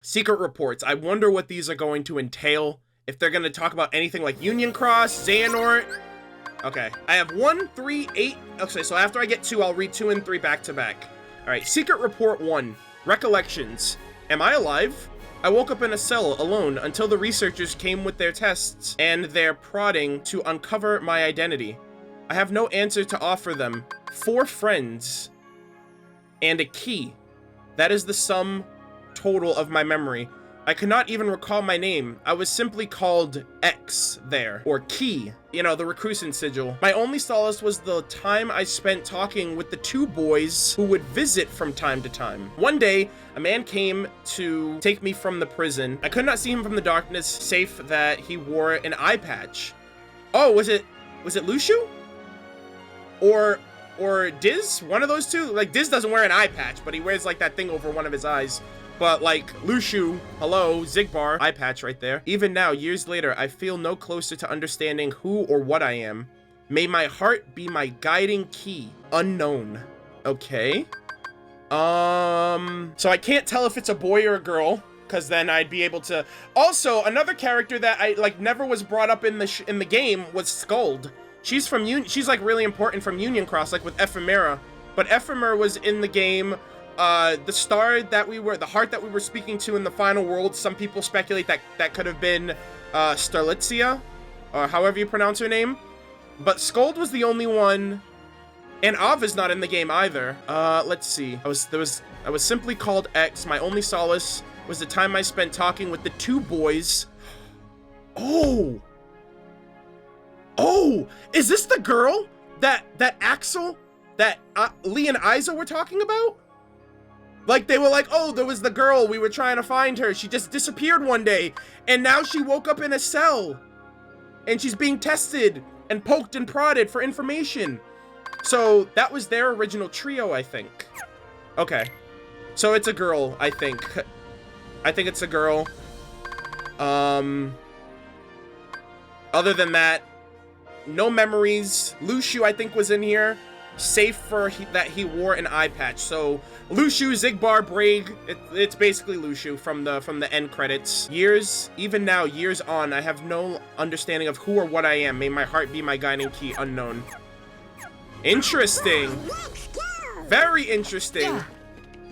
Secret reports. I wonder what these are going to entail. If they're going to talk about anything like Union Cross, Xehanort. Okay, I have 1, 3, 8. Okay, so after I get 2, I'll read 2 and 3 back to back. All right, Secret Report 1, Recollections. Am I alive? I woke up in a cell alone until the researchers came with their tests and their prodding to uncover my identity. I have no answer to offer them. 4 friends and a key. That is the sum total of my memory. I could not even recall my name. I was simply called X there, or Key, you know, the recruitment sigil. My only solace was the time I spent talking with the 2 boys who would visit from time to time. One day, a man came to take me from the prison. I could not see him from the darkness, save that he wore an eye patch. Oh, was it Lushu? Or Diz? One of those two? Like, Diz doesn't wear an eye patch, but he wears like that thing over one of his eyes. But like, Lushu, hello, Xigbar, eye patch right there. Even now, years later, I feel no closer to understanding who or what I am. May my heart be my guiding key. Unknown. Okay. So I can't tell if it's a boy or a girl, because then I'd be able to... Also, another character that I, like, never was brought up in the game was Skuld. She's from she's like really important from Union Cross, like with Ephemera. But Ephemera was in the game. The heart that we were speaking to in the final world, some people speculate that could have been Starlitzia, or however you pronounce her name. But Skuld was the only one, and Ava's not in the game either. Let's see. I was simply called X. My only solace was the time I spent talking with the 2 boys. Oh, is this the girl that Axel, that Lee and Isa were talking about? Like, they were like, oh, there was the girl, we were trying to find her, she just disappeared one day, and now she woke up in a cell, and she's being tested, and poked and prodded for information. So, that was their original trio, I think. Okay. So, it's a girl, I think. I think it's a girl. Other than that, no memories. Lushu, I think, was in here. Safe for that he wore an eye patch. So Lushu, Xigbar, Braig, it's basically Lushu from the end credits. Even now, years on, I have no understanding of who or what I am. May my heart be my guiding key. Unknown. Interesting. Very interesting.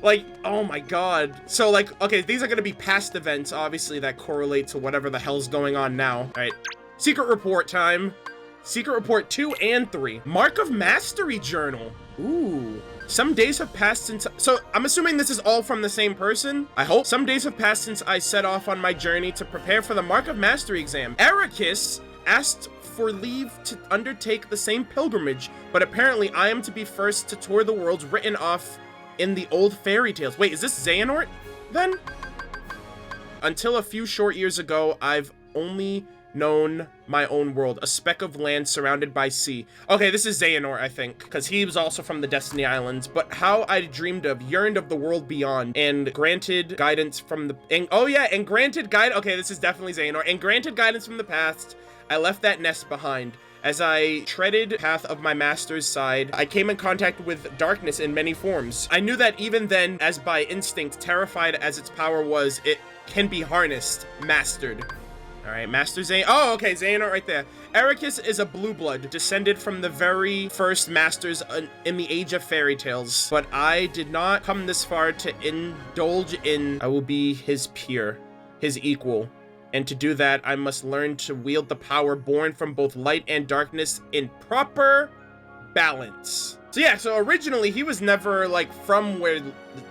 Like, oh my god. So like, okay, these are gonna be past events, obviously, that correlate to whatever the hell's going on now. All right, secret report time. Secret Report 2 and 3. Mark of Mastery Journal. Ooh. Some days have passed since... So, I'm assuming this is all from the same person? I hope. Some days have passed since I set off on my journey to prepare for the Mark of Mastery exam. Ericus asked for leave to undertake the same pilgrimage, but apparently I am to be first to tour the worlds written off in the old fairy tales. Wait, is this Xehanort, then? Until a few short years ago, I've only known my own world, a speck of land surrounded by sea. Okay, this is Xehanort, I think, because he was also from the Destiny Islands, but how I dreamed of, yearned of the world beyond, and granted guidance from the... And granted guidance... Okay, this is definitely Xehanort. And granted guidance from the past, I left that nest behind. As I treaded path of my master's side, I came in contact with darkness in many forms. I knew that even then, as by instinct, terrified as its power was, it can be harnessed, mastered. All right, Master Zane. Oh, okay, Xehanort right there. Ericus is a blue blood, descended from the very first masters in the Age of Fairy Tales. But I did not come this far to indulge in... I will be his peer, his equal. And to do that, I must learn to wield the power born from both light and darkness in proper balance. So yeah, so originally he was never like from where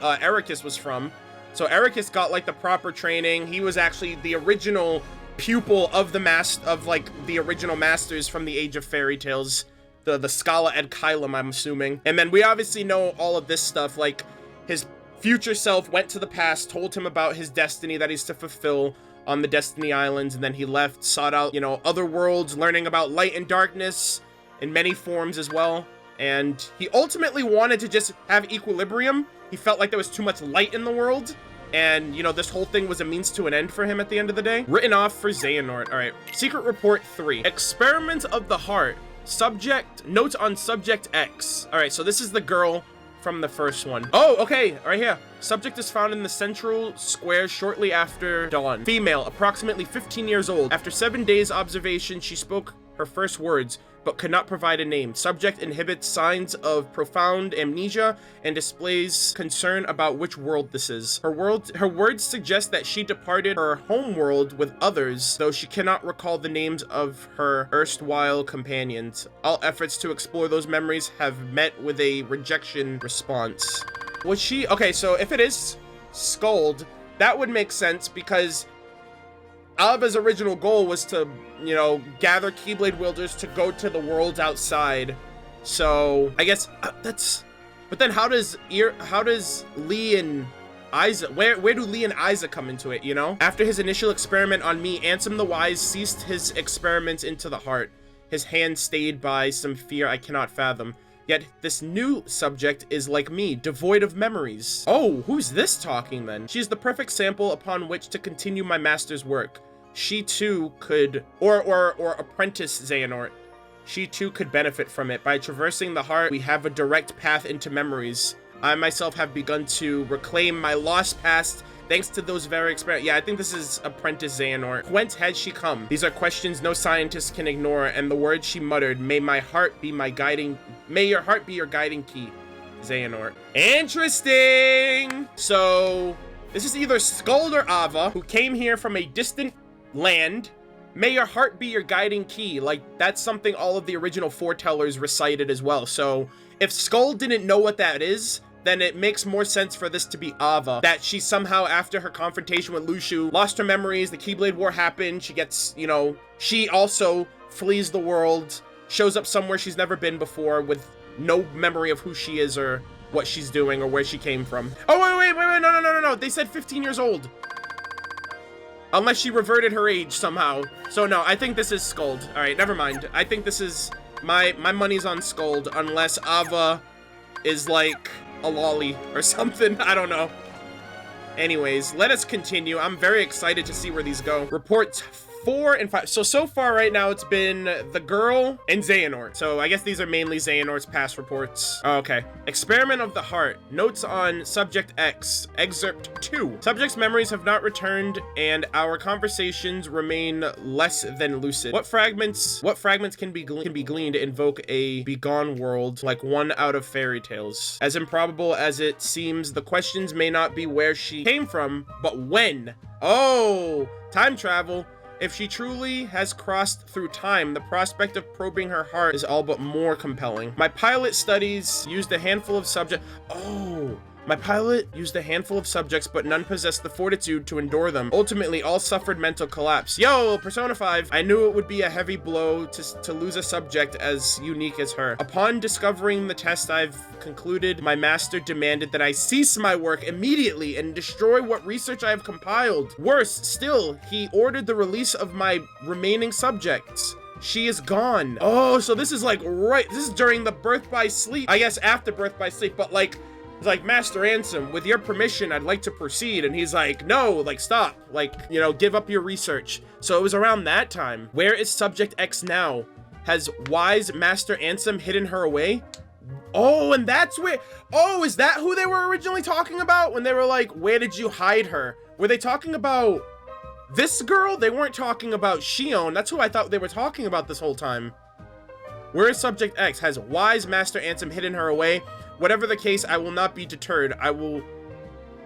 Ericus was from. So Ericus got like the proper training. He was actually the original pupil of the original masters from the Age of Fairy Tales, the Scala Ed Kylum, I'm assuming. And then we obviously know all of this stuff, like his future self went to the past, told him about his destiny that he's to fulfill on the Destiny Islands, and then he left, sought out, you know, other worlds, learning about light and darkness in many forms as well. And he ultimately wanted to just have equilibrium. He felt like there was too much light in the world. And, you know, this whole thing was a means to an end for him at the end of the day. Written off for Xehanort. All right. Secret Report 3. Experiment of the Heart. Subject. Notes on Subject X. All right, so this is the girl from the first one. Oh, okay, right here. Subject is found in the central square shortly after dawn. Female, approximately 15 years old. After 7 days observation, she spoke her first words, but could not provide a name. Subject inhibits signs of profound amnesia and displays concern about which world this is. Her words suggest that she departed her home world with others, though she cannot recall the names of her erstwhile companions. All efforts to explore those memories have met with a rejection response. Was she... Okay, so if it is Skuld, that would make sense because Alva's original goal was to, you know, gather Keyblade wielders to go to the worlds outside. So I guess that's. But then how does Lee and Isa, where do Lee and Isa come into it? You know, after his initial experiment on me, Ansem the Wise ceased his experiments into the heart. His hand stayed by some fear I cannot fathom. Yet this new subject is like me, devoid of memories. Oh, who's this talking then? She's the perfect sample upon which to continue my master's work. She too could, or apprentice Xehanort. She too could benefit from it. By traversing the heart, we have a direct path into memories. I myself have begun to reclaim my lost past thanks to those very experiments. Yeah, I think this is apprentice Xehanort. Whence had she come? These are questions no scientist can ignore, and the words she muttered, may your heart be your guiding key, Xehanort. Interesting! So, this is either Skuld or Ava, who came here from a distant land. May your heart be your guiding key. Like, that's something all of the original foretellers recited as well. So, if Skuld didn't know what that is, then it makes more sense for this to be Ava. That she somehow, after her confrontation with Lushu, lost her memories, the Keyblade War happened, she gets, you know, she also flees the world, shows up somewhere she's never been before with no memory of who she is or what she's doing or where she came from. Oh, wait, no, they said 15 years old. Unless she reverted her age somehow. So no, I think this is Skuld. All right, never mind. I think this is, my money's on Skuld, unless Ava is like a lolly or something. I don't know. Anyways, let us continue. I'm very excited to see where these go. Reports 4 and 5. So far right now it's been the girl and Xehanort. So I guess these are mainly Xehanort's past reports. Oh, okay. Experiment of the heart. Notes on Subject X. Excerpt 2. Subject's memories have not returned and our conversations remain less than lucid. What fragments can be gleaned to invoke a begone world like one out of fairy tales? As improbable as it seems, the questions may not be where she came from, but when. Oh, time travel. If she truly has crossed through time, the prospect of probing her heart is all but more compelling. My pilot used a handful of subjects, but none possessed the fortitude to endure them. Ultimately, all suffered mental collapse. Yo, Persona 5. I knew it would be a heavy blow to lose a subject as unique as her. Upon discovering the test I've concluded, my master demanded that I cease my work immediately and destroy what research I have compiled. Worse still, he ordered the release of my remaining subjects. She is gone. Oh, so this is like this is during the birth by sleep. I guess after birth by sleep, but like, he's like, Master Ansem, with your permission, I'd like to proceed. And he's like, no, like, stop. Like, you know, give up your research. So it was around that time. Where is Subject X now? Has wise Master Ansem hidden her away? Oh, and that's where... Oh, is that who they were originally talking about? When they were like, where did you hide her? Were they talking about this girl? They weren't talking about Shion. That's who I thought they were talking about this whole time. Where is Subject X? Has wise Master Ansem hidden her away? Whatever the case, I will not be deterred. I will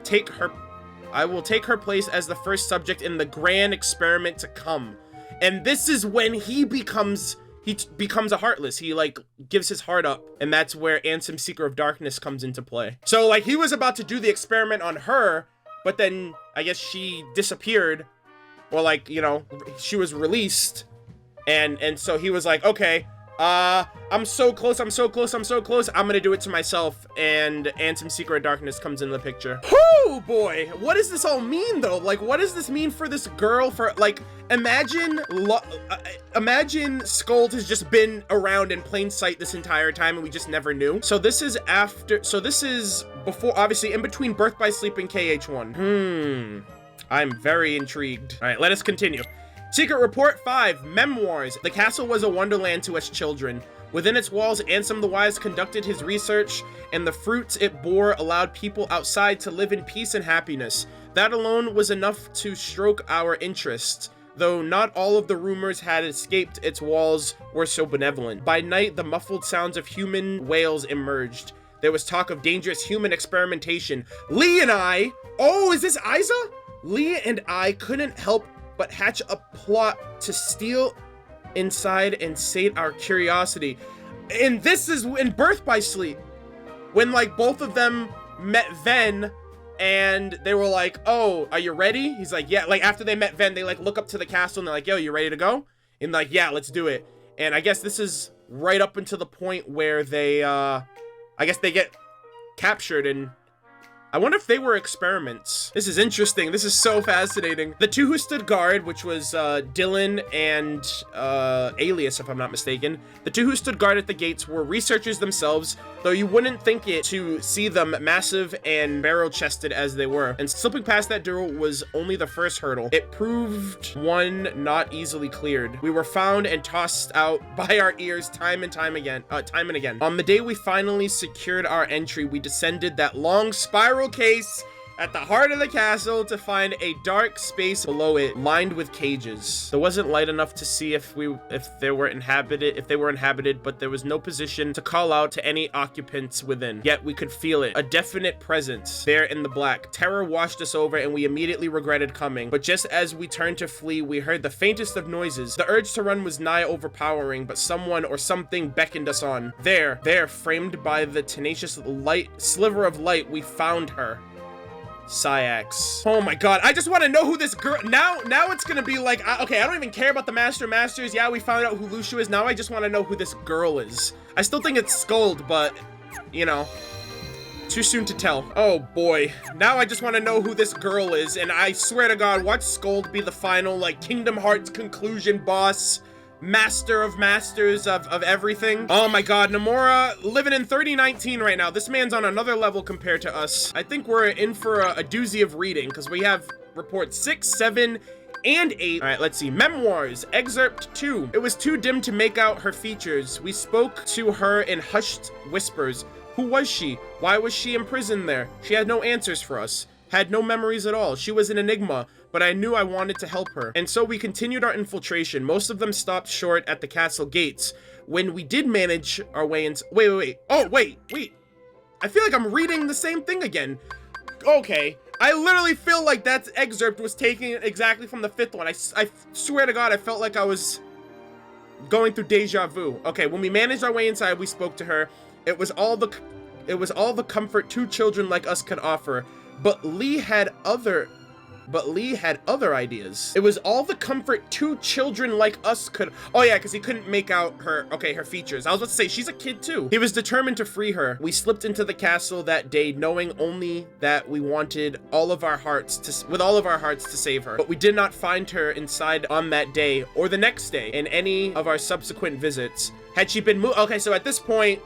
take her place as the first subject in the grand experiment to come. And this is when he becomes a Heartless. He like gives his heart up, and that's where Ansem, Seeker of Darkness, comes into play. So like he was about to do the experiment on her, but then I guess she disappeared, or like, you know, she was released, and so he was like, okay, I'm so close, I'm gonna do it to myself, and Ansem, Seeker of Darkness comes into the picture. Whoo, boy, what does this all mean, though? Like, what does this mean for this girl? For, like, imagine Skuld has just been around in plain sight this entire time, and we just never knew. So this is before, obviously, in between Birth by Sleep and KH1. I'm very intrigued. All right, let us continue. Secret Report 5, Memoirs. The castle was a wonderland to us children. Within its walls, Ansem the Wise conducted his research, and the fruits it bore allowed people outside to live in peace and happiness. That alone was enough to stroke our interest, though not all of the rumors had escaped its walls were so benevolent. By night, the muffled sounds of human wails emerged. There was talk of dangerous human experimentation. Lee and I... Oh, is this Isa? Lee and I couldn't help but hatch a plot to steal inside and sate our curiosity. And this is in Birth by Sleep, when like both of them met Ven and they were like, oh, are you ready? He's like, yeah. Like after they met Ven, they like look up to the castle and they're like, yo, you ready to go? And like, yeah, let's do it. And I guess this is right up until the point where they I guess they get captured, and I wonder if they were experiments. This is interesting. This is so fascinating. The two who stood guard, which was Dylan and Alias, if I'm not mistaken. The two who stood guard at the gates were researchers themselves, though you wouldn't think it to see them massive and barrel-chested as they were. And slipping past that door was only the first hurdle. It proved one not easily cleared. We were found and tossed out by our ears time and again. On the day we finally secured our entry, we descended that long spiral case at the heart of the castle to find a dark space below it lined with cages. There wasn't light enough to see if they were inhabited, but there was no position to call out to any occupants within. Yet we could feel it, a definite presence there in the black. Terror washed us over and we immediately regretted coming. But just as we turned to flee, we heard the faintest of noises. The urge to run was nigh overpowering, but someone or something beckoned us on. There, framed by the tenacious sliver of light, we found her. Syax. Oh my god, I just want to know who this girl... Now it's gonna be like, okay, I don't even care about the Masters. Yeah, we found out who Lucia is. Now I just want to know who this girl is. I still think it's Skuld, but, you know, too soon to tell. Oh boy, now I just want to know who this girl is, and I swear to god, watch Skuld be the final, like, Kingdom Hearts conclusion boss, master of masters of everything. Oh my god, Nomura living in 3019 right now. This man's on another level compared to us. I think we're in for a doozy of reading, because we have reports 6, 7, and 8. All right, let's see. Memoirs, excerpt 2. It was too dim to make out her features. We spoke to her in hushed whispers. Who was she? Why was she imprisoned there? She had no answers for us. Had no memories at all. She was an enigma, but I knew I wanted to help her. And so we continued our infiltration. Most of them stopped short at the castle gates. When we did manage our way into... Wait. Oh, wait. I feel like I'm reading the same thing again. Okay. I literally feel like that excerpt was taken exactly from the 5th one. I swear to god, I felt like I was going through deja vu. Okay, when we managed our way inside, we spoke to her. It was all the comfort two children like us could offer. But Lee had other ideas. It was all the comfort two children like us could... Oh yeah, because he couldn't make out her features. I was about to say, she's a kid too. He was determined to free her. We slipped into the castle that day, knowing only that we wanted with all of our hearts to save her. But we did not find her inside on that day, or the next day, in any of our subsequent visits. Had she been okay, so at this point,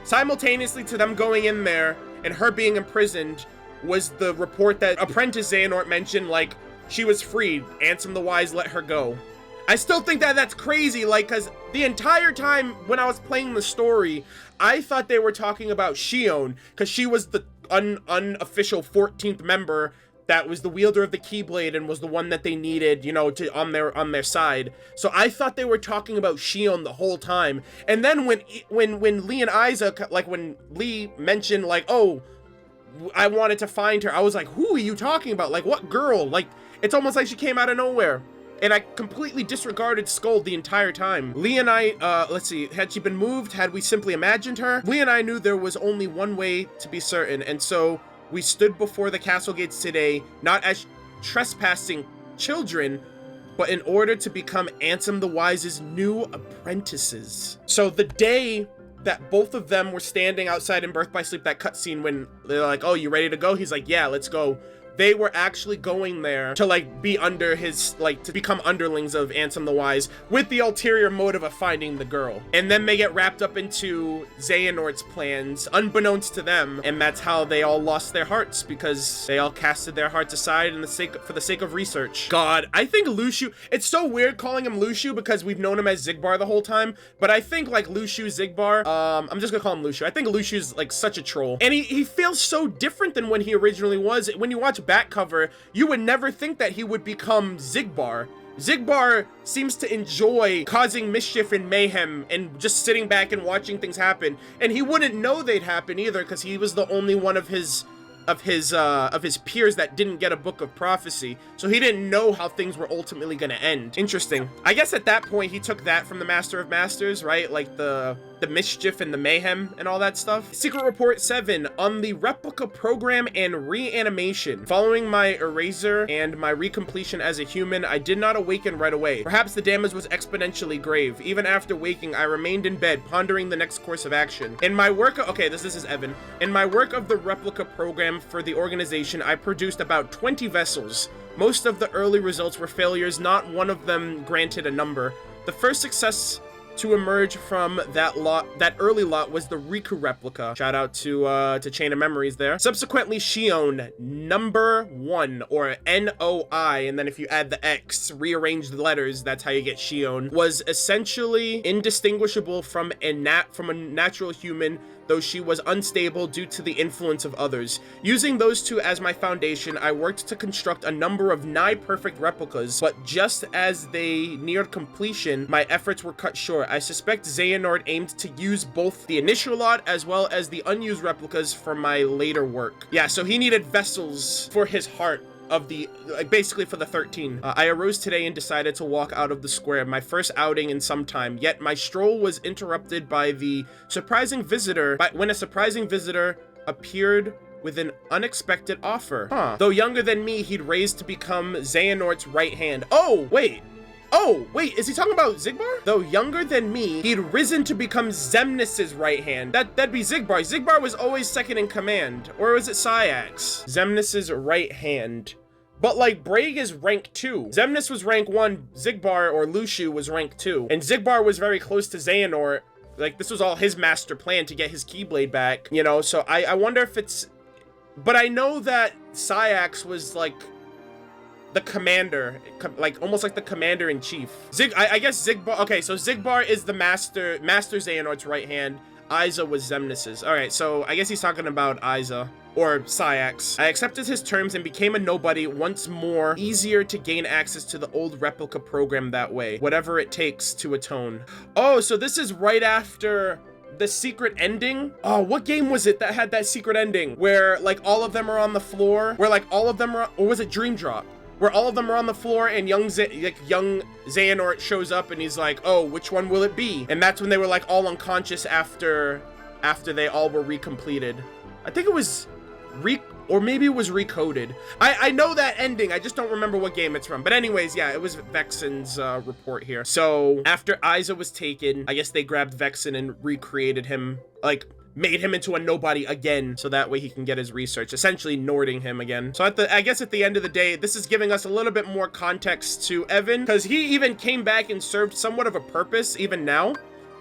simultaneously to them going in there and her being imprisoned, was the report that Apprentice Xehanort mentioned, like, she was freed. Ansem the Wise let her go. I still think that that's crazy, like, because the entire time when I was playing the story, I thought they were talking about Shion, because she was the unofficial 14th member that was the wielder of the Keyblade and was the one that they needed, you know, to on their side. So I thought they were talking about Shion the whole time. And then when Lee and Isa, like, when Lee mentioned, like, oh, I wanted to find her, I was like, who are you talking about? Like, what girl? Like, it's almost like she came out of nowhere. And I completely disregarded Skuld the entire time. Lee and I, let's see, had she been moved? Had we simply imagined her? Lee and I knew there was only one way to be certain, and so we stood before the castle gates today, not as trespassing children, but in order to become Ansem the Wise's new apprentices. So the day that both of them were standing outside in Birth by Sleep, that cutscene when they're like, oh, you ready to go? He's like, yeah, let's go. they were actually going there to like be under his, like to become underlings of Ansem the Wise with the ulterior motive of finding the girl. And then they get wrapped up into Xehanort's plans, unbeknownst to them, and that's how they all lost their hearts, because they all casted their hearts aside for the sake of research. God, I think Luciu, it's so weird calling him Luciu because we've known him as Xigbar the whole time, but I think like Luciu, Xigbar, I'm just gonna call him Luciu. I think Luciu's like such a troll, and he feels so different than when he originally was. When you watch back cover, you would never think that he would become Xigbar. Xigbar seems to enjoy causing mischief and mayhem and just sitting back and watching things happen, and he wouldn't know they'd happen either because he was the only one of his peers that didn't get a book of prophecy, so he didn't know how things were ultimately going to end. Interesting. I guess at that point he took that from the Master of Masters, right? Like the mischief and the mayhem and all that stuff. Secret Report 7 on the replica program and reanimation. Following my eraser and my recompletion as a human, I did not awaken right away. Perhaps the damage was exponentially grave. Even after waking, I remained in bed, pondering the next course of action. In my work, this is Evan. In my work of the replica program for the organization, I produced about 20 vessels. Most of the early results were failures, not one of them granted a number. The first success to emerge from that early lot was the Riku replica. Shout out to Chain of Memories there. Subsequently, Shion number 1, or NOI, and then if you add the X, rearrange the letters, that's how you get Shion, was essentially indistinguishable from a natural human, though she was unstable due to the influence of others. Using those two as my foundation, I worked to construct a number of nigh-perfect replicas, but just as they neared completion, my efforts were cut short. I suspect Xehanort aimed to use both the initial lot as well as the unused replicas for my later work. Yeah, so he needed vessels for his heart of the, basically for the 13. I arose today and decided to walk out of the square, my first outing in some time, yet my stroll was interrupted by when a surprising visitor appeared with an unexpected offer. Though younger than me, he'd raised to become Xehanort's right hand. Oh, wait, is he talking about Xigbar? Though younger than me, he'd risen to become Xemnas' right hand. That'd be Xigbar. Xigbar was always second in command. Or was it Syax? Xemnas' right hand. But like, Braig is rank 2. Xemnas was rank 1, Xigbar or Luciu was rank 2. And Xigbar was very close to Xehanort. Like, this was all his master plan to get his Keyblade back, you know? So I wonder if it's... But I know that Syax was like the commander, like almost like the commander-in-chief. I guess Xigbar, okay, so Xigbar is the Master Xehanort's right hand. Aiza was Xemnas'. Alright, so I guess he's talking about Aiza. Or Syax. I accepted his terms and became a nobody once more. Easier to gain access to the old replica program that way. Whatever it takes to atone. Oh, so this is right after the secret ending? Oh, what game was it that had that secret ending? Where, like, all of them are on the floor? Where, like, all of them are... Or was it Dream Drop? Where all of them are on the floor and young Xehanort shows up and he's like, oh, which one will it be? And that's when they were, like, all unconscious after they all were recompleted. I think it was... or maybe it was Recoded. I know that ending, I just don't remember what game it's from. But anyways, yeah, it was Vexen's report here. So after Aiza was taken, I guess they grabbed Vexen and recreated him, like made him into a nobody again, so that way he can get his research, essentially Nording him again. So I guess at the end of the day, this is giving us a little bit more context to Evan, because he even came back and served somewhat of a purpose even now.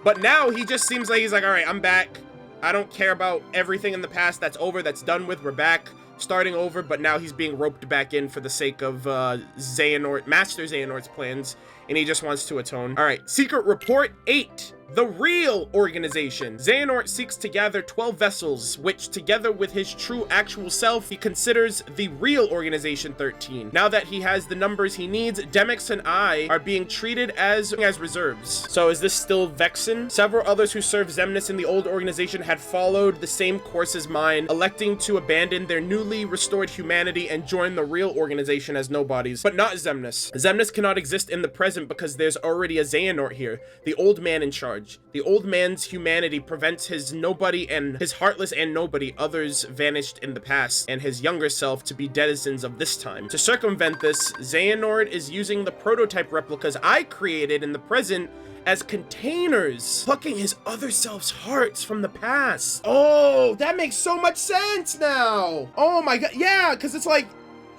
But now he just seems like he's like, all right, I'm back. I don't care about everything in the past. That's over. That's done with. We're back, starting over. But now he's being roped back in for the sake of Master Xehanort's plans, and he just wants to atone. All right, Secret Report 8. The real organization. Xehanort seeks to gather 12 vessels, which together with his true actual self, he considers the real organization 13. Now that he has the numbers he needs, Demix and I are being treated as reserves. So is this still Vexen? Several others who served Xemnas in the old organization had followed the same course as mine, electing to abandon their newly restored humanity and join the real organization as nobodies. But not Xemnas. Xemnas cannot exist in the present because there's already a Xehanort here, the old man in charge. The old man's humanity prevents his nobody and his heartless and nobody others vanished in the past, and his younger self to be denizens of this time. To circumvent this, Xehanort is using the prototype replicas I created in the present as containers, plucking his other self's hearts from the past. Oh, that makes so much sense now. Oh my god, yeah, because it's like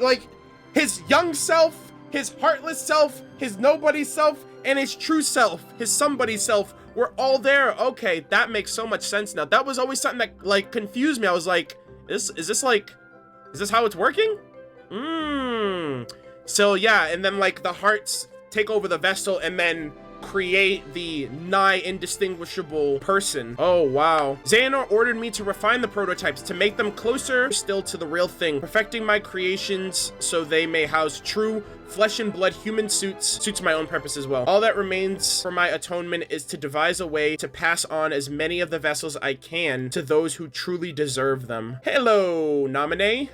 like, his young self, his heartless self, his nobody self, and his true self, his somebody self, were all there. Okay, that makes so much sense now. That was always something that, like, confused me. I was like, is this how it's working? So yeah, and then, like, the hearts take over the vessel and then create the nigh indistinguishable person. Oh, wow. Xehanort ordered me to refine the prototypes to make them closer still to the real thing, perfecting my creations so they may house true flesh and blood human suits my own purpose as well. All that remains for my atonement is to devise a way to pass on as many of the vessels I can to those who truly deserve them. Hello, nominee.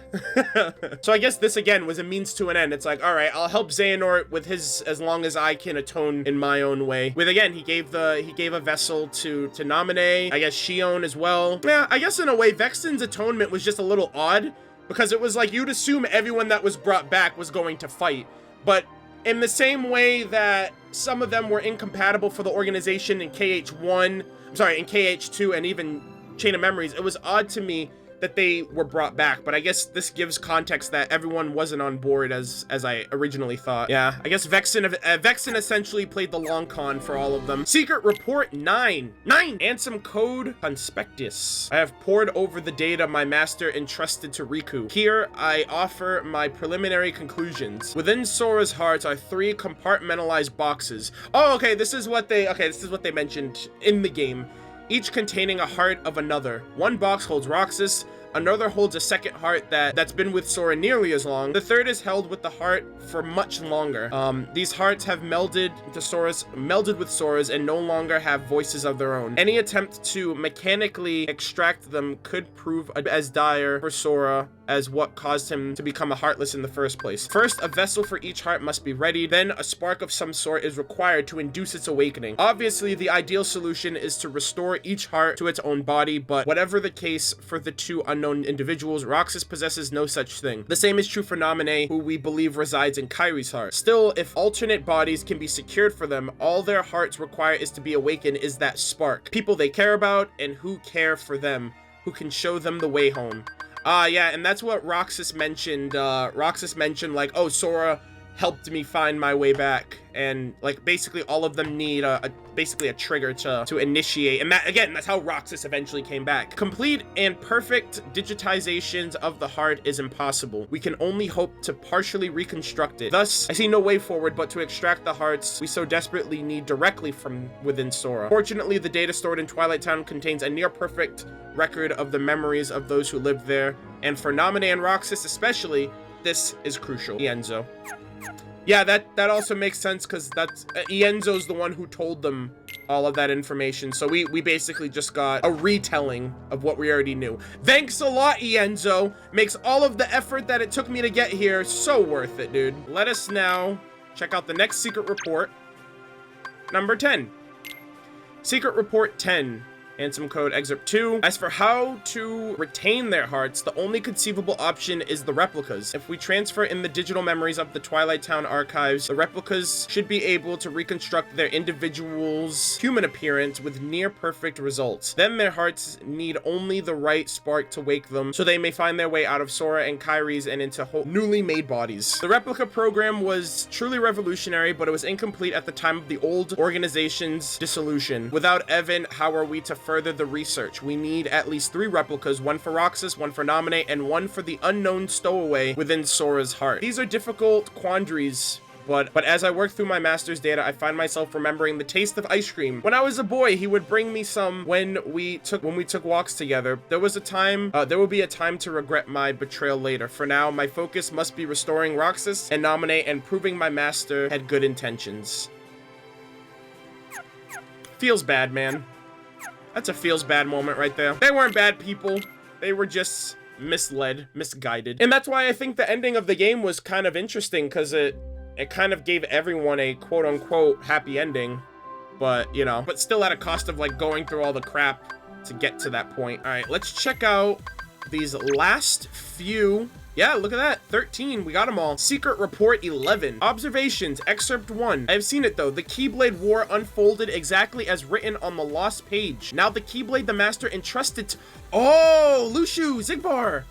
So I guess this again was a means to an end. It's like, all right, I'll help Xehanort with his, as long as I can atone in my own way. With, again, he gave a vessel to nominee. I guess Shion as well. Yeah, I guess in a way, Vexen's atonement was just a little odd, because it was like you'd assume everyone that was brought back was going to fight. But in the same way that some of them were incompatible for the organization in KH1, I'm sorry, in KH2 and even Chain of Memories, it was odd to me that they were brought back, but I guess this gives context that everyone wasn't on board as I originally thought. Yeah, I guess Vexen essentially played the long con for all of them. Secret Report 9. And some code conspectus. I have pored over the data my master entrusted to Riku. Here, I offer my preliminary conclusions. Within Sora's heart are 3 compartmentalized boxes. Oh, okay, this is what they mentioned in the game. Each containing a heart of another. One box holds Roxas, another holds a second heart that's been with Sora nearly as long. The third is held with the heart for much longer. These hearts have melded with Sora's and no longer have voices of their own. Any attempt to mechanically extract them could prove as dire for Sora as what caused him to become a heartless in the first place. First, a vessel for each heart must be ready, then a spark of some sort is required to induce its awakening. Obviously, the ideal solution is to restore each heart to its own body, but whatever the case for the 2 unknown individuals, Roxas possesses no such thing. The same is true for Naminé, who we believe resides in Kairi's heart. Still, if alternate bodies can be secured for them, all their hearts require is to be awakened is that spark. People they care about and who care for them, who can show them the way home. Yeah, and that's what Roxas mentioned. Roxas mentioned, like, oh, Sora helped me find my way back. And, like, basically all of them need basically a trigger to initiate. And that, again, that's how Roxas eventually came back. Complete and perfect digitizations of the heart is impossible. We can only hope to partially reconstruct it. Thus, I see no way forward but to extract the hearts we so desperately need directly from within Sora. Fortunately, the data stored in Twilight Town contains a near-perfect record of the memories of those who lived there. And for Naminé and Roxas especially, this is crucial. Ienzo. Yeah, that also makes sense, because that's Ienzo's the one who told them all of that information. So we basically just got a retelling of what we already knew. Thanks a lot, Ienzo. Makes all of the effort that it took me to get here so worth it, dude. Let us now check out the next secret report. Number 10. Secret Report 10. Handsome Code Excerpt 2. As for how to retain their hearts, the only conceivable option is the replicas. If we transfer in the digital memories of the Twilight Town archives, the replicas should be able to reconstruct their individual's human appearance with near-perfect results. Then their hearts need only the right spark to wake them, so they may find their way out of Sora and Kairi's and into whole newly made bodies. The replica program was truly revolutionary, but it was incomplete at the time of the old organization's dissolution. Without Evan, how are we to further the research? We need at least 3 replicas, one for Roxas, one for Naminé, and one for the unknown stowaway within Sora's heart. These are difficult quandaries, but as I work through my master's data, I find myself remembering the taste of ice cream. When I was a boy, he would bring me some when we took walks together. There will be a time to regret my betrayal later. For now, my focus must be restoring Roxas and Naminé and proving my master had good intentions. Feels bad, man. That's a feels bad moment right there. They weren't bad people. They were just misled, misguided. And that's why I think the ending of the game was kind of interesting, because it kind of gave everyone a quote-unquote happy ending. But, you know, but still at a cost of, like, going through all the crap to get to that point. All right, let's check out these last few. Yeah, look at that. 13. We got them all. Secret Report 11. Observations. Excerpt 1. I have seen it, though. The Keyblade War unfolded exactly as written on the lost page. Now the Keyblade the Master entrusted to... Oh, Lushu! Zigbar!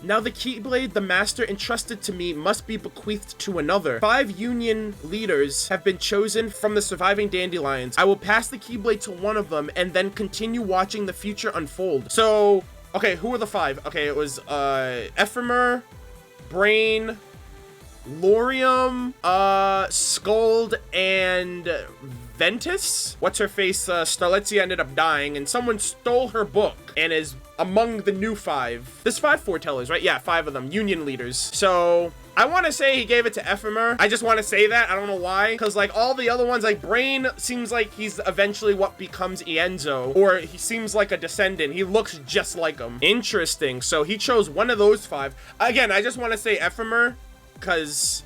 Now the Keyblade the master entrusted to me must be bequeathed to another. 5 Union leaders have been chosen from the surviving dandelions. I will pass the Keyblade to one of them and then continue watching the future unfold. So, okay, who are the 5? Okay, it was Ephemer, Brain, Lorium, Scold, and Ventus? What's her face? Starletzia ended up dying, and someone stole her book and is among the new 5. There's 5 foretellers, right? Yeah, 5 of them, Union leaders. So I want to say he gave it to Ephemer. I just want to say that. I don't know why. Because, like, all the other ones, like, Brain seems like he's eventually what becomes Ienzo. Or he seems like a descendant. He looks just like him. Interesting. So he chose one of those 5. Again, I just want to say Ephemer, because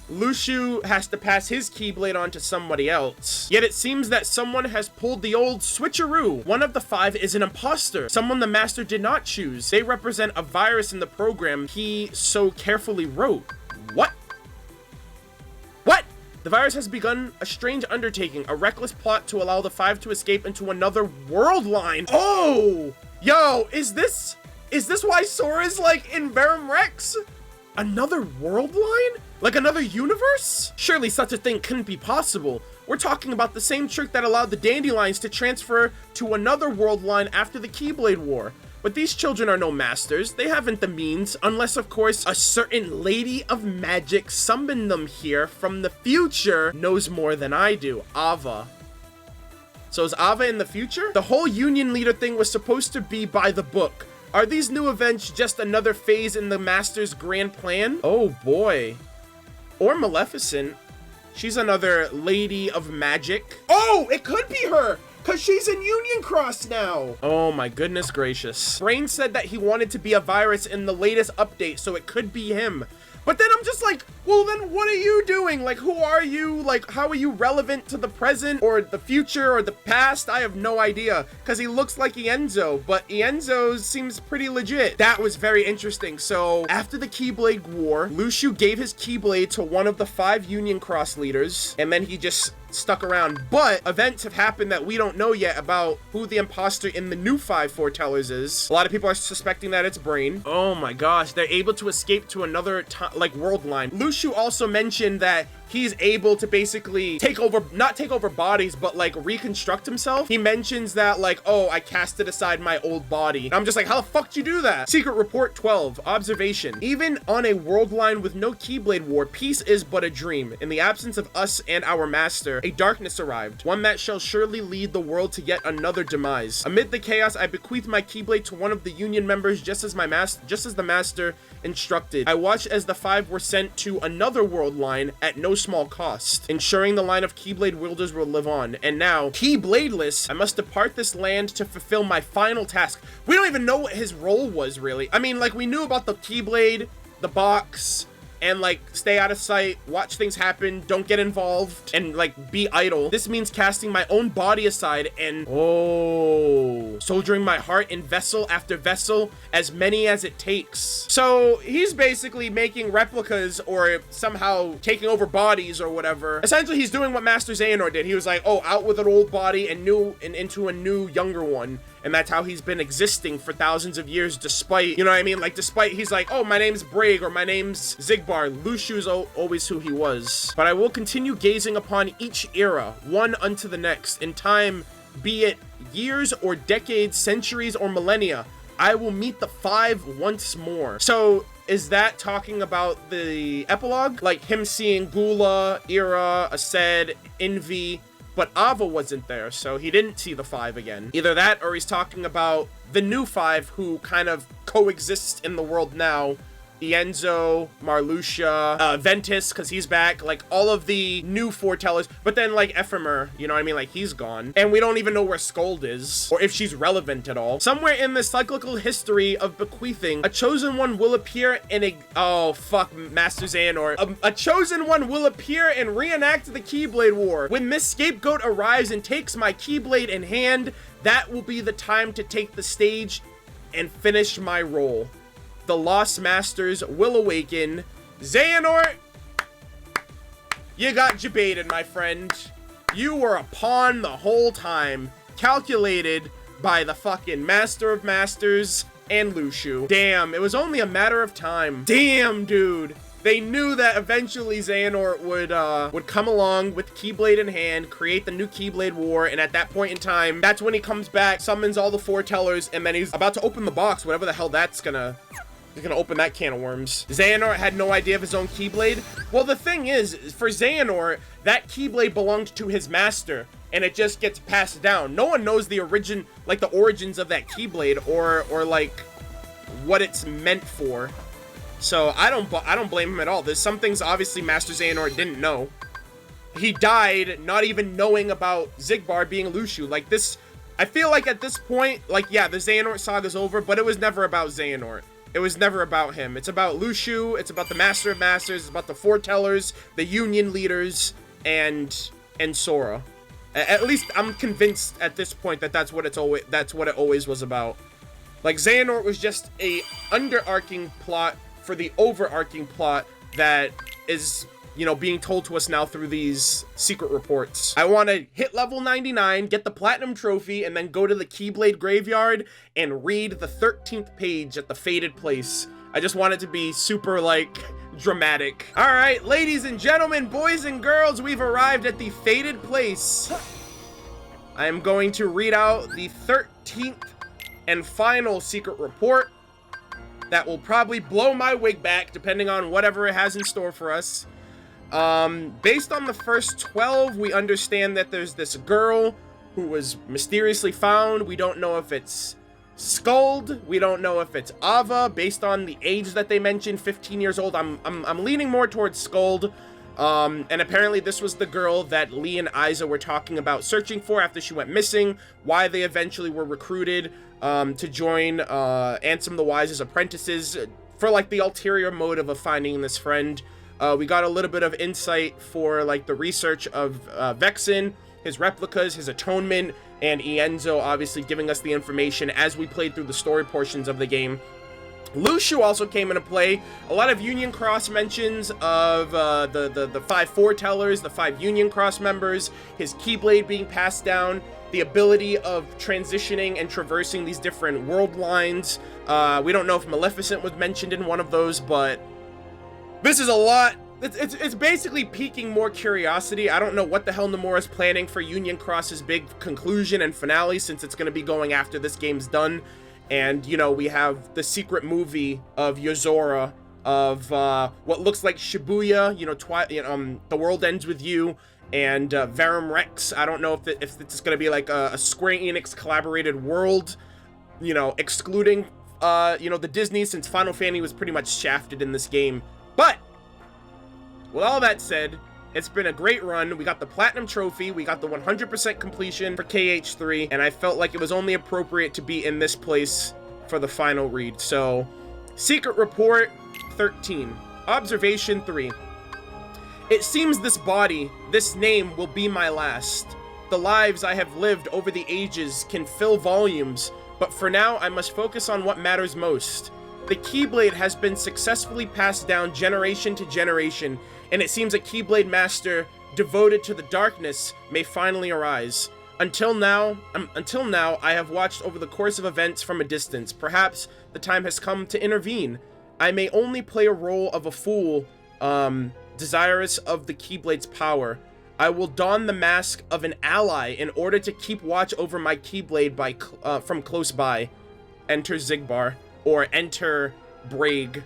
Luciu has to pass his Keyblade on to somebody else. Yet it seems that someone has pulled the old switcheroo. One of the 5 is an imposter, someone the master did not choose. They represent a virus in the program he so carefully wrote. What? What? The virus has begun a strange undertaking, a reckless plot to allow the 5 to escape into another world line. Oh! Yo, is this why Sora's like in Verum Rex? Another world line? Like another universe? Surely such a thing couldn't be possible. We're talking about the same trick that allowed the Dandelions to transfer to another world line after the Keyblade War. But these children are no masters. They haven't the means, unless of course a certain lady of magic summoned them here from the future knows more than I do. Ava. So is Ava in the future? The whole Union leader thing was supposed to be by the book. Are these new events just another phase in the Master's grand plan? Oh boy. Or Maleficent. She's another lady of magic. Oh, it could be her, because she's in Union Cross now. Oh my goodness gracious. Brain said that he wanted to be a virus in the latest update, so it could be him. But then I'm just like, well then what are you doing? Like, who are you? Like, how are you relevant to the present or the future or the past? I have no idea, because he looks like Ienzo, but Ienzo seems pretty legit. That was very interesting. So after the Keyblade War, Luciu gave his Keyblade to one of the 5 Union Cross leaders, and then he just stuck around. But events have happened that we don't know yet about who the imposter in the new 5 foretellers is. A lot of people are suspecting that it's Brain. Oh my gosh, they're able to escape to another like world line. Luciu also mentioned that he's able to basically not take over bodies, but like reconstruct himself. He mentions that like, oh, I casted aside my old body. And I'm just like, how the fuck did you do that? Secret Report 12, observation. Even on a world line with no Keyblade War, peace is but a dream. In the absence of us and our master, a darkness arrived, one that shall surely lead the world to yet another demise. Amid the chaos, I bequeath my Keyblade to one of the Union members just as the master instructed. I watched as the 5 were sent to another world line at no small cost, ensuring the line of Keyblade wielders will live on. And now, Keybladeless, I must depart this land to fulfill my final task. We don't even know what his role was, really. I mean, like, we knew about the Keyblade, the box, and like stay out of sight, watch things happen, don't get involved, and like be idle. This means casting my own body aside and soldiering my heart in vessel after vessel, as many as it takes. So he's basically making replicas or somehow taking over bodies or whatever. Essentially, he's doing what Master Xehanort did. He was like, oh, out with an old body and into a new younger one. And that's how he's been existing for thousands of years, despite, you know what I mean? Like, despite he's like, oh, my name's Brig or my name's Zigbar. Luciu's always who he was. But I will continue gazing upon each era, one unto the next. In time, be it years or decades, centuries or millennia, I will meet the 5 once more. So is that talking about the epilogue? Like him seeing Gula, Ira, Aced, Envy, but Ava wasn't there, so he didn't see the 5 again. Either that, or he's talking about the new 5 who kind of coexists in the world now. Ienzo, Marluxia, Ventus, because he's back, like all of the new foretellers, but then like Ephemer, you know what I mean, like he's gone, and we don't even know where Scold is, or if she's relevant at all. Somewhere in the cyclical history of bequeathing, a chosen one will appear in a, oh fuck, Master Xehanort, a chosen one will appear and reenact the Keyblade War. When this scapegoat arrives and takes my Keyblade in hand, that will be the time to take the stage and finish my role. The Lost Masters will awaken. Xehanort, you got jebaited, my friend. You were a pawn the whole time, calculated by the fucking Master of Masters, and Lushu. Damn, it was only a matter of time. Damn, dude. They knew that eventually Xehanort would come along with Keyblade in hand, create the new Keyblade War, and at that point in time, that's when he comes back, summons all the foretellers, and then he's about to open the box, whatever the hell that's gonna... He's gonna open that can of worms. Xehanort had no idea of his own Keyblade. Well, the thing is, for Xehanort, that Keyblade belonged to his master, and it just gets passed down. No one knows the origins of that Keyblade, or like, what it's meant for. So I don't blame him at all. There's some things obviously Master Xehanort didn't know. He died not even knowing about Xigbar being Lushu. Like this, I feel like at this point, like yeah, the Xehanort saga's over, but it was never about Xehanort. It was never about him. It's about Lushu, it's about the Master of Masters, it's about the foretellers, the Union leaders, and Sora. At least I'm convinced at this point that that's what it always was about. Like Xehanort was just a underarching plot for the overarching plot that is, you know, being told to us now through these secret reports. I want to hit level 99, get the platinum trophy, and then go to the Keyblade graveyard and read the 13th page at the fated place. I just want it to be super, like, dramatic. All right, ladies and gentlemen, boys and girls, we've arrived at the fated place. I am going to read out the 13th and final secret report that will probably blow my wig back, depending on whatever it has in store for us. Based on the first 12, we understand that there's this girl who was mysteriously found. We don't know if it's Skuld. We don't know if it's Ava. Based on the age that they mentioned, 15 years old, I'm leaning more towards Skuld. And apparently this was the girl that Lee and Isa were talking about searching for after she went missing, why they eventually were recruited to join Ansem the Wise's apprentices for like the ulterior motive of finding this friend. We got a little bit of insight for like the research of Vexen, his replicas, his atonement, and Ienzo obviously giving us the information as we played through the story portions of the game. Lushu also came into play. A lot of Union Cross mentions of the 5 foretellers, the 5 Union Cross members, his Keyblade being passed down, the ability of transitioning and traversing these different world lines. We don't know if Maleficent was mentioned in one of those, but this is a lot. It's basically piquing more curiosity. I don't know what the hell Nomura is planning for Union Cross's big conclusion and finale, since it's going to be going after this game's done. And, you know, we have the secret movie of Yozora, of what looks like Shibuya, you know, The World Ends With You, and Verum Rex. I don't know if it's going to be like a Square Enix collaborated world, you know, excluding, you know, the Disney, since Final Fantasy was pretty much shafted in this game. But with all that said, it's been a great run. We got the Platinum Trophy, we got the 100% completion for KH3, and I felt like it was only appropriate to be in this place for the final read. So, Secret Report 13. Observation 3. It seems this body, this name, will be my last. The lives I have lived over the ages can fill volumes, but for now I must focus on what matters most. The Keyblade has been successfully passed down generation to generation, and it seems a Keyblade master devoted to the darkness may finally arise. Until now, I have watched over the course of events from a distance. Perhaps the time has come to intervene. I may only play a role of a fool, desirous of the Keyblade's power. I will don the mask of an ally in order to keep watch over my Keyblade from close by. Enter Xigbar, or enter Braig.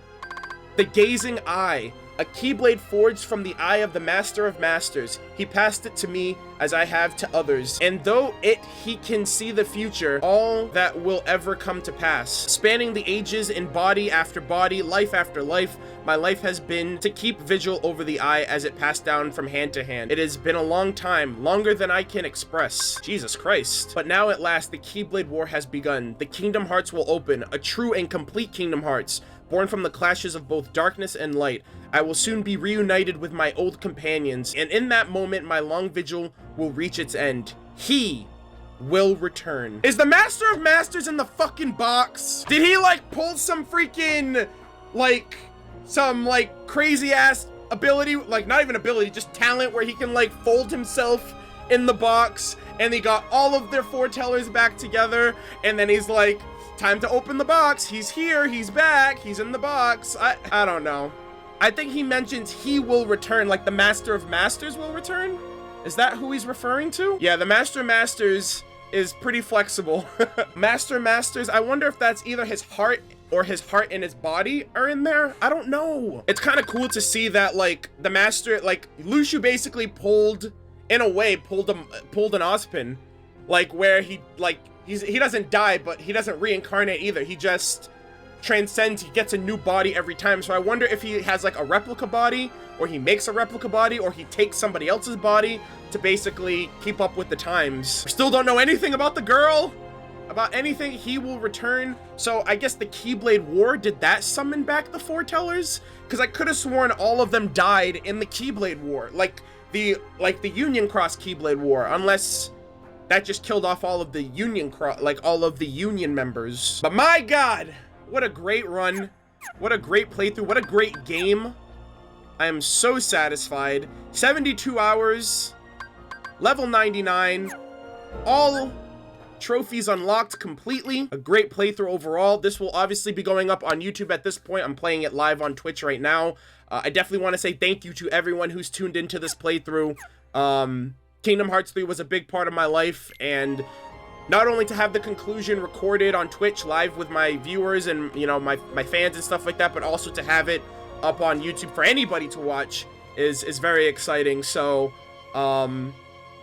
The Gazing Eye. A Keyblade forged from the eye of the Master of Masters. He passed it to me as I have to others. And though he can see the future, all that will ever come to pass. Spanning the ages in body after body, life after life, my life has been to keep vigil over the eye as it passed down from hand to hand. It has been a long time, longer than I can express. Jesus Christ. But now at last, the Keyblade War has begun. The Kingdom Hearts will open, a true and complete Kingdom Hearts, born from the clashes of both darkness and light. I will soon be reunited with my old companions, and in that moment, my long vigil will reach its end. He will return. Is the Master of Masters in the fucking box? Did he, like, pull some freaking, like, some, like, crazy-ass ability? Like, not even ability, just talent, where he can, like, fold himself in the box, and he got all of their foretellers back together, and then he's like, time to open the box. He's here, he's back, he's in the box. I don't know. I think he mentions he will return, like the Master of Masters will return? Is that who he's referring to? Yeah, the Master of Masters is pretty flexible. Master of Masters, I wonder if that's either his heart or his heart and his body are in there. I don't know. It's kind of cool to see that, like, the Master, like, Lucio basically pulled, in a way, pulled an Ozpin, like, where he, like, he doesn't die, but he doesn't reincarnate either. He just transcends, he gets a new body every time. So I wonder if he has, like, a replica body, or he makes a replica body, or he takes somebody else's body to basically keep up with the times. We still don't know anything about the girl, about anything. He will return. So I guess the Keyblade War, did that summon back the Foretellers? Because I could have sworn all of them died in the Keyblade War, like the Union Cross Keyblade War, unless that just killed off all of the Union members. But my God, what a great run. What a great playthrough. What a great game. I am so satisfied. 72 hours, level 99, all trophies unlocked completely. A great playthrough overall. This will obviously be going up on YouTube at this point. I'm playing it live on Twitch right now. I definitely want to say thank you to everyone who's tuned into this playthrough. Kingdom Hearts 3 was a big part of my life, and not only to have the conclusion recorded on Twitch live with my viewers and, you know, my fans and stuff like that, but also to have it up on YouTube for anybody to watch is very exciting. So,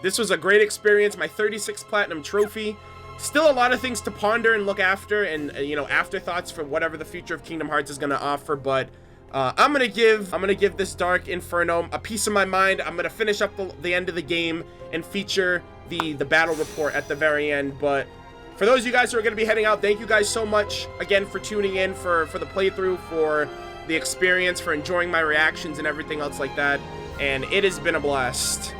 this was a great experience. My 36th Platinum Trophy. Still a lot of things to ponder and look after, and, you know, afterthoughts for whatever the future of Kingdom Hearts is going to offer, but I'm gonna give this Dark Inferno a piece of my mind. I'm gonna finish up the end of the game and feature the battle report at the very end. But for those of you guys who are gonna be heading out, thank you guys so much again for tuning in, for the playthrough, for the experience, for enjoying my reactions and everything else like that. And it has been a blast.